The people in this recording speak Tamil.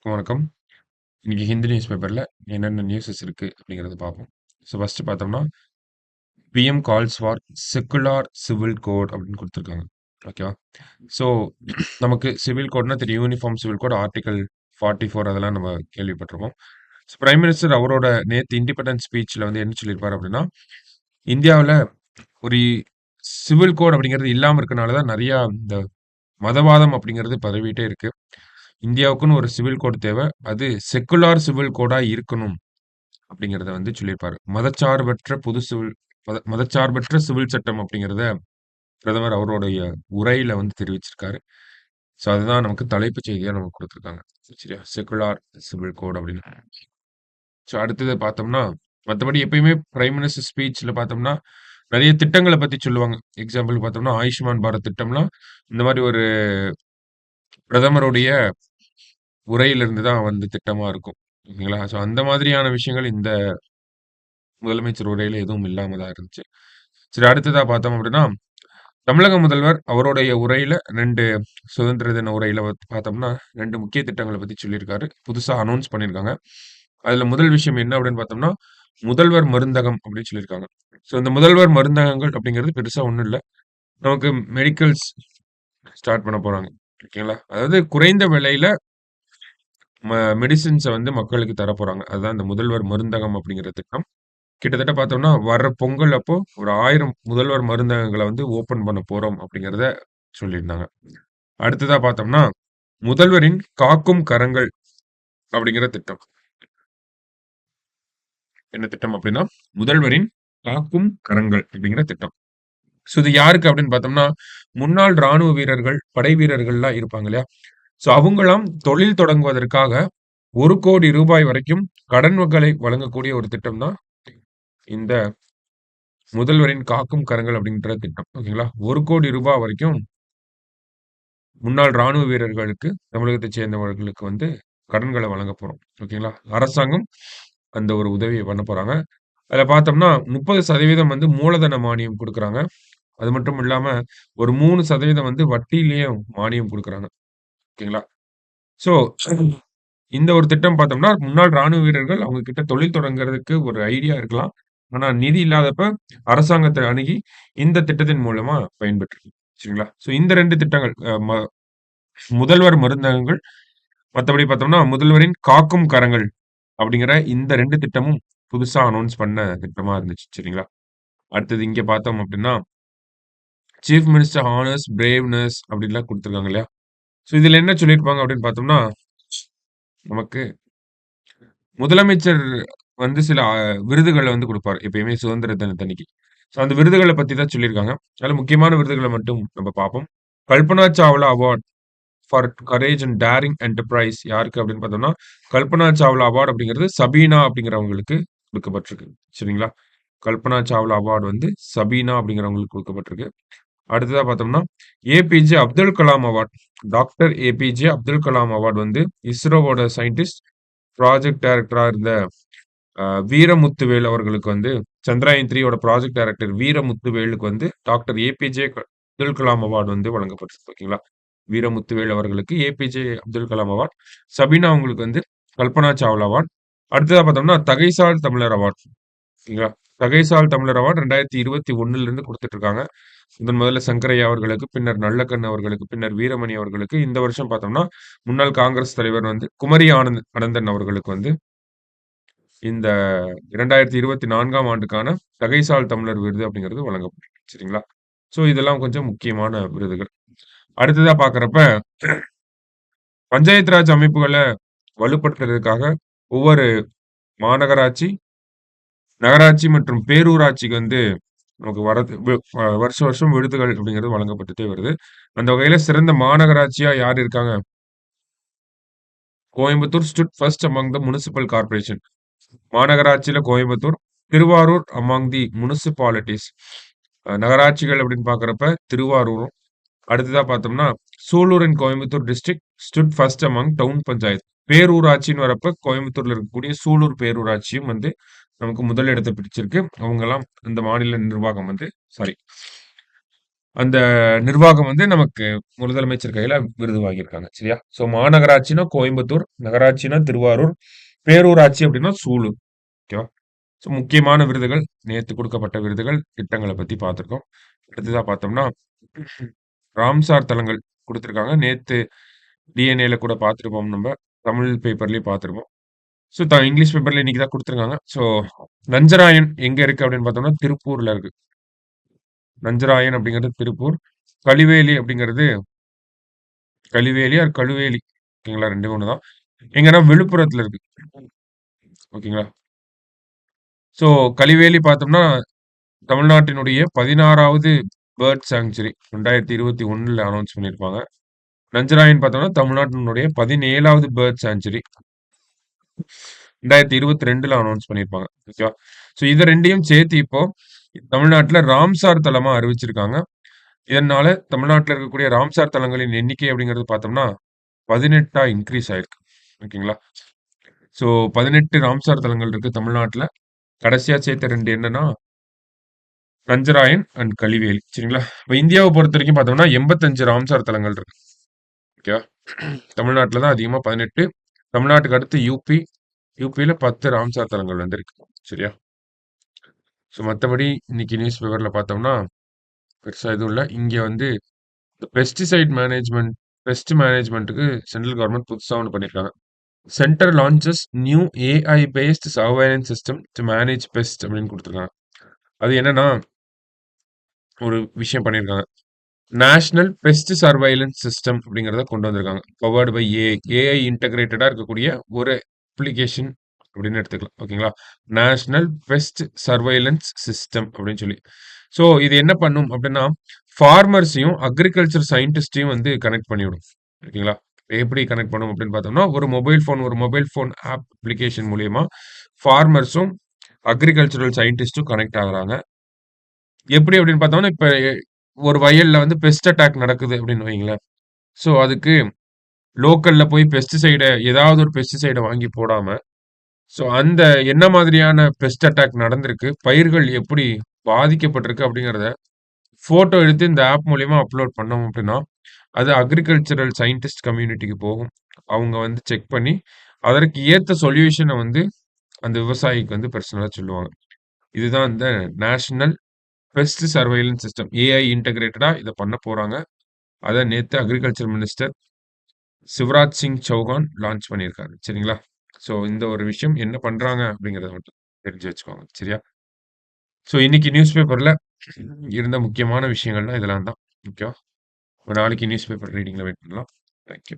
வணக்கம். இன்னைக்கு ஹிந்து நியூஸ் பேப்பர்ல என்னென்ன நியூஸஸ் இருக்கு அப்படிங்கிறத பார்ப்போம். ஸோ ஃபர்ஸ்ட் பார்த்தோம்னா, PM calls for secular civil code அப்படின்னு குடுத்துருக்காங்க. ஓகேவா? ஸோ நமக்கு சிவில் கோட்னா தெரியும். யூனிஃபார்ம் சிவில் கோட் ஆர்டிகிள் 44 அதெல்லாம் நம்ம கேள்விப்பட்டிருப்போம். ஸோ பிரைம் மினிஸ்டர் அவரோட நேத்து இண்டிபெண்டன்ஸ் ஸ்பீச்ல வந்து என்ன சொல்லியிருப்பாரு அப்படின்னா, இந்தியாவுல ஒரு சிவில் கோட் அப்படிங்கிறது இல்லாம இருக்கனால தான் நெறையா இந்த மதவாதம் அப்படிங்கிறது பரவிட்டே இருக்கு. இந்தியாவுக்குன்னு ஒரு சிவில் கோட் தேவ. அது செக்குலார் சிவில் கோடா இருக்கணும். அப்படிங்கிறத வந்து சொல்லியிருப்பாரு. மதச்சார்பற்ற பொது சிவில் மதச்சார்பற்ற சிவில் சட்டம் அப்படிங்கிறத பிரதமர் அவருடைய உரையில வந்து தெரிவிச்சிருக்காரு. ஸோ அதுதான் நமக்கு தலைப்புச் செய்தியா நமக்கு குடுத்துருக்காங்க. சரியா? செக்குலார் சிவில் கோட் அப்படின்னு. ஸோ அடுத்தது பார்த்தோம்னா, மத்தபடி எப்பயுமே பிரைம் மினிஸ்டர் ஸ்பீச்ல பார்த்தோம்னா, நெறைய திட்டங்கள பத்தி சொல்லுவாங்க. எக்ஸாம்பிள் பார்த்தோம்னா, ஆயுஷ்மான் பாரத் திட்டம்லாம் இந்த மாரி ஒரு பிரதமருடைய உரையிலிருந்து தான் வந்து திட்டமா இருக்கும். ஓகேங்களா? ஸோ அந்த மாதிரியான விஷயங்கள் இந்த முதலமைச்சர் உரையில எதுவும் இல்லாம தான் இருந்துச்சு. சரி அடுத்ததா பார்த்தோம் அப்படின்னா, தமிழக முதல்வர் அவருடைய உரையில 2 சுதந்திர தின உரையில பார்த்தோம்னா, 2 முக்கிய திட்டங்கள பத்தி சொல்லியிருக்காரு. புதுசா அனௌன்ஸ் பண்ணியிருக்காங்க. அதுல முதல் விஷயம் என்ன அப்படின்னு பார்த்தோம்னா, முதல்வர் மருந்தகம் அப்படின்னு சொல்லியிருக்காங்க. ஸோ இந்த முதல்வர் மருந்தகங்கள் அப்படிங்கிறது பெருசா ஒண்ணும் இல்ல. நமக்கு மெடிக்கல்ஸ் ஸ்டார்ட் பண்ண போறாங்க. ஓகேங்களா? அதாவது குறைந்த விலையில மெடிசின்ஸ வந்து மக்களுக்கு தரப்போறாங்க. அதுதான் இந்த முதல்வர் மருந்தகம் அப்படிங்கிற திட்டம். கிட்டத்தட்ட பார்த்தோம்னா, வர்ற பொங்கல் அப்போ ஒரு 1000 முதல்வர் மருந்தகங்கள வந்து ஓப்பன் பண்ண போறோம் அப்படிங்கிறத சொல்லியிருந்தாங்க. அடுத்ததா பார்த்தோம்னா, முதல்வரின் காக்கும் கரங்கள் அப்படிங்கிற திட்டம். என்ன திட்டம் அப்படின்னா, முதல்வரின் காக்கும் கரங்கள் அப்படிங்கிற திட்டம். ஸோ இது யாருக்கு அப்படின்னு பார்த்தோம்னா, முன்னாள் ராணுவ வீரர்கள், படை வீரர்கள்லாம் இருப்பாங்க இல்லையா? ஸோ அவங்கலாம் தொழில் தொடங்குவதற்காக ரூ. 1,00,00,000 வரைக்கும் கடன்களை வழங்கக்கூடிய ஒரு திட்டம் தான் இந்த முதல்வரின் காக்கும் கரங்கள் அப்படின்ற திட்டம். ஓகேங்களா? ரூ. 1,00,00,000 வரைக்கும் முன்னாள் ராணுவ வீரர்களுக்கு, தமிழகத்தைச் சேர்ந்தவர்களுக்கு வந்து கடன்கள வழங்கப் போறோம். ஓகேங்களா? அரசாங்கம் அந்த ஒரு உதவிய பண்ண போறாங்க. அதுல பார்த்தோம்னா, 30% வந்து மூலதன மானியம் குடுக்குறாங்க. அது மட்டும் இல்லாம, ஒரு 3% வந்து வட்டியிலயும் மானியம் குடுக்குறாங்க. ஓகேங்களா? ஸோ, இந்த ஒரு திட்டம் பார்த்தோம்னா, முன்னாள் ராணுவ வீரர்கள் அவங்க கிட்ட தொழில் தொடங்குறதுக்கு ஒரு ஐடியா இருக்கலாம். ஆனா, நிதி இல்லாதப்ப அரசாங்கத்த அணுகி இந்த திட்டத்தின் மூலமா பயன்பெற்று சரிங்களா? ஸோ இந்த 2 திட்டங்கள் முதல்வர் மருந்தகங்கள், மத்தபடி பார்த்தோம்னா, முதல்வரின் காக்கும் கரங்கள் அப்படிங்கிற இந்த 2 திட்டமும் புதுசா அனவுன்ஸ் பண்ண திட்டமா இருந்துச்சு. சரிங்களா? அடுத்தது இங்க பார்த்தோம் அப்படின்னா, சீஃப் மினிஸ்டர் ஹானர்ஸ் பிரேவ்னஸ் அப்படின்லாம் குடுத்துருக்காங்க இல்லையா? ஸோ இதுல என்ன சொல்லியிருப்பாங்க அப்படின்னு பார்த்தோம்னா, நமக்கு முதலமைச்சர் வந்து சில விருதுகள வந்து குடுப்பாரு. எப்பயுமே சுதந்திர தினத்தன்னைக்கு. ஸோ அந்த விருதுகள பத்தி தான் சொல்லியிருக்காங்க. அதுல முக்கியமான விருதுகள மட்டும் நம்ம பார்ப்போம். Kalpana Chawla award for courage and daring enterprise யாருக்கு அப்படின்னு பார்த்தோம்னா, கல்பனா சாவ்லா அவார்ட் அப்படிங்கிறது சபீனா அப்படிங்கிறவங்களுக்கு குடுக்கப்பட்டிருக்கு. சரிங்களா? கல்பனா சாவ்லா அவார்ட் வந்து சபீனா அப்படிங்கிறவங்களுக்கு குடுக்கப்பட்டிருக்கு. அடுத்ததா பார்த்தோம்னா, APJ Abdul Kalam award. Doctor APJ Abdul Kalam award வந்து இஸ்ரோவோட சயின்டிஸ்ட், ப்ராஜெக்ட் டைரக்டரா இருந்த வீரமுத்துவேல் அவர்களுக்கு வந்து சந்திராயன் 3 யோட ப்ராஜெக்ட் டைரக்டர் வீரமுத்துவேலுக்கு வந்து doctor APJ Abdul Kalam award வந்து வழங்கப்பட்டிருக்கு. ஓகேங்களா? வீரமுத்துவேல் அவர்களுக்கு ஏபிஜே அப்துல் கலாம் அவார்ட். சபீனா அவங்களுக்கு வந்து கல்பனா சாவ்லா அவார்ட். அடுத்ததா பார்த்தோம்னா, தகைசால் தமிழர் அவார்ட். ஓகேங்களா? தகைசால் தமிழர் அவார்ட் 2021ல இருந்து குடுத்துட்டு இருக்காங்க. முதல்ல சங்கரையா அவர்களுக்கு, பின்னர் நல்லக்கண்ணு அவர்களுக்கு, பின்னர் வீரமணி அவர்களுக்கு. இந்த வருஷம் பார்த்தோம்னா, முன்னாள் காங்கிரஸ் தலைவர் வந்து குமரி அனந்தன் அவர்களுக்கு வந்து இந்த 2024ஆம் ஆண்டுக்கான தகைசால் தமிழர் விருது அப்படிங்கிறது வழங்கப்பட்டிருக்கு. சரிங்களா? ஸோ இதெல்லாம் கொஞ்சம் முக்கியமான விருதுகள். அடுத்ததா பார்க்கிறப்ப, பஞ்சாயத்து ராஜ் அமைப்புகள வலுப்படுத்துறதுக்காக ஒவ்வொரு மாநகராட்சி, நகராட்சி மற்றும் பேரூராட்சிக்கு வந்து நமக்கு வரது வருஷம் வருஷம் விருதுகள் அப்படிங்கிறது வழங்கப்பட்டுட்டே வருது. அந்த வகையில சிறந்த மாநகராட்சியா யார் இருக்காங்க? Coimbatore stood first among the municipal corporation. மாநகராட்சியில Coimbatore, Tiruvarur among the municipalities. நகராட்சிகள் அப்படின்னு பார்க்கிறப்ப திருவாரூரும், அடுத்ததா பார்த்தோம்னா, Sulur and Coimbatore district stood first among town panchayat. பேரூராட்சின்னு வரப்ப கோயம்புத்தூர்ல இருக்கக்கூடிய சூலூர் பேரூராட்சியும் வந்து நமக்கு முதல் இடத்த பிடிச்சிருக்கு. அவங்கலாம் இந்த மாநில நிர்வாகம் வந்து சாரி அந்த நிர்வாகம் வந்து நமக்கு முதலமைச்சர் கையில விருது வாங்கியிருக்காங்க. சரியா? ஸோ மாநகராட்சினா கோயம்புத்தூர், நகராட்சினா திருவாரூர், பேரூராட்சி அப்படின்னா சூலூர். ஓகேவா? ஸோ முக்கியமான விருதுகள், நேத்து குடுக்கப்பட்ட விருதுகள், திட்டங்கள பத்தி பார்த்திருக்கோம். அடுத்ததா பார்த்தோம்னா, ராம்சார் தலங்கள் குடுத்திருக்காங்க. நேத்து டிஎன்ஏல கூட பார்த்திருப்போம் நம்ப. தமிழ் பேப்பர்லயும் பார்த்திருப்போம். ஸோ இங்கிலீஷ் பேப்பர்ல இன்னைக்கு தான் குடுத்திருக்காங்க. ஸோ நஞ்சராயன் எங்க இருக்கு அப்படின்னு பார்த்தோம்னா, திருப்பூர்ல இருக்கு. நஞ்சராயன் அப்படிங்கிறது திருப்பூர். கழிவேலி அப்படிங்கிறது கழிவேலி ஆர் கழுவேலி. ஓகேங்களா? 2மே ஒண்ணு தான். எங்கன்னா விழுப்புரத்துல இருக்கு. ஓகேங்களா? ஸோ கழிவேலி பார்த்தோம்னா, தமிழ்நாட்டினுடைய 16வது பேர்ட் சாங்சுரி 2021ல அனௌன்ஸ் பண்ணியிருப்பாங்க. நஞ்சராயன் பார்த்தோம்னா, தமிழ்நாட்டினுடைய 17வது பேர்ட் சாங்சுரி 2022ல அனௌன்ஸ் பண்ணியிருப்பாங்க. ஓகேவா? ஸோ இத 2யும் சேர்த்து இப்போ தமிழ்நாட்டுல ராம்சார் தலமா அறிவிச்சிருக்காங்க. இதனால தமிழ்நாட்டுல இருக்கக்கூடிய ராம்சார் தலங்களின் எண்ணிக்கை அப்படிங்கிறது பார்த்தோம்னா, 18ஆ இன்கிரீஸ் ஆயிருக்கு. ஓகேங்களா? ஸோ 18 ராம்சார் தலங்கள் இருக்கு தமிழ்நாட்டுல. கடைசியா சேர்த்த 2 என்னன்னா, நஞ்சராயன் அண்ட் கலிவேலி. சரிங்களா? இப்ப இந்தியாவ பொறுத்தவரைக்கும் பார்த்தோம்னா, 85 ராம்சார் தலங்கள் இருக்கு. ஓகேவா? தமிழ்நாட்டுல தான் அதிகமா 18. தமிழ்நாட்டுக்கு அடுத்து யுபி. யுபில 10 ராம்சார் தலங்கள் வந்து இருக்கு. சரியா? ஸோ மத்தபடி இன்னைக்கு நியூஸ் பேப்பர்ல பார்த்தோம்னா, பெருசா எதுவும் இல்ல. இங்க வந்து இந்த பெஸ்ட் மேனேஜ்மென்ட்க்கு சென்ட்ரல் கவர்ன்மென்ட் புதுசா ஒண்ணு பண்ணியிருக்காங்க. Centre launches new AI based surveillance system to manage pest அப்படின்னு குடுத்துருக்காங்க. அது என்னன்னா, ஒரு விஷயம் பண்ணியிருக்காங்க. நேஷனல் பெஸ்ட் சர்வைலன்ஸ் சிஸ்டம் அப்படிங்கிறத கொண்டு வந்திருக்காங்க. Powered by AI. ஏஐ இன்டகிரேட்டடா இருக்கக்கூடிய ஒரு அப்ளிகேஷன் அப்படின்னு எடுத்துக்கலாம். ஓகேங்களா? நேஷனல் பெஸ்ட் சர்வைலன்ஸ் சிஸ்டம் அப்படின்னு சொல்லி. ஸோ இது என்ன பண்ணும் அப்படின்னா, ஃபார்மர்ஸையும், அக்ரிகல்ச்சர் சயின்டிஸ்ட்டையும் வந்து கனெக்ட் பண்ணிவிடும். ஓகேங்களா? எப்படி கனெக்ட் பண்ணும் அப்படின்னு பார்த்தோம்னா, ஒரு மொபைல் ஃபோன் ஆப் அப்ளிகேஷன் மூலியமா ஃபார்மர்ஸும், அக்ரிகல்ச்சரல் சயின்டிஸ்ட்டும் கனெக்ட் ஆகுறாங்க. எப்படி அப்படின்னு பார்த்தோம்னா, இப்ப ஒரு வயல்ல வந்து பெஸ்ட் அட்டாக் நடக்குது அப்படின்னு வையுங்களேன். ஸோ அதுக்கு லோக்கல்ல போய் ஏதாவது ஒரு பெஸ்டிசைட வாங்கி போடாம, ஸோ அந்த என்ன மாதிரியான பெஸ்ட் அட்டாக் நடந்திருக்கு, பயிர்கள் எப்படி பாதிக்கப்பட்டிருக்கு அப்படிங்கிறத ஃபோட்டோ எடுத்து இந்த ஆப் மூலியமா அப்லோட் பண்ணோம் அப்படின்னா, அது அக்ரிகல்ச்சரல் சயின்டிஸ்ட் கம்யூனிட்டிக்கு போகும். அவங்க வந்து செக் பண்ணி, அதற்கு ஏத்த சொல்யூஷன வந்து அந்த விவசாயிக்கு வந்து பெர்சனலா சொல்லுவாங்க. இதுதான் இந்த national pest surveillance system. AI இன்டகிரேட்டடா இத பண்ண போறாங்க. அத நேத்து agriculture minister Shivraj Singh Chouhan launch பண்ணியிருக்காரு. சரிங்களா? ஸோ இந்த ஒரு விஷயம் என்ன பண்றாங்க அப்படிங்கிறத மட்டும் தெரிஞ்சு வச்சுக்கோங்க. சரியா? ஸோ இன்னைக்கு நியூஸ் பேப்பர்ல இருந்த முக்கியமான விஷயங்கள்லாம் இதெல்லாம் தான். ஓகேவா? நாளைக்கு நியூஸ் பேப்பர் ரீடிங்ல வெயிட் பண்ணலாம். Thank you.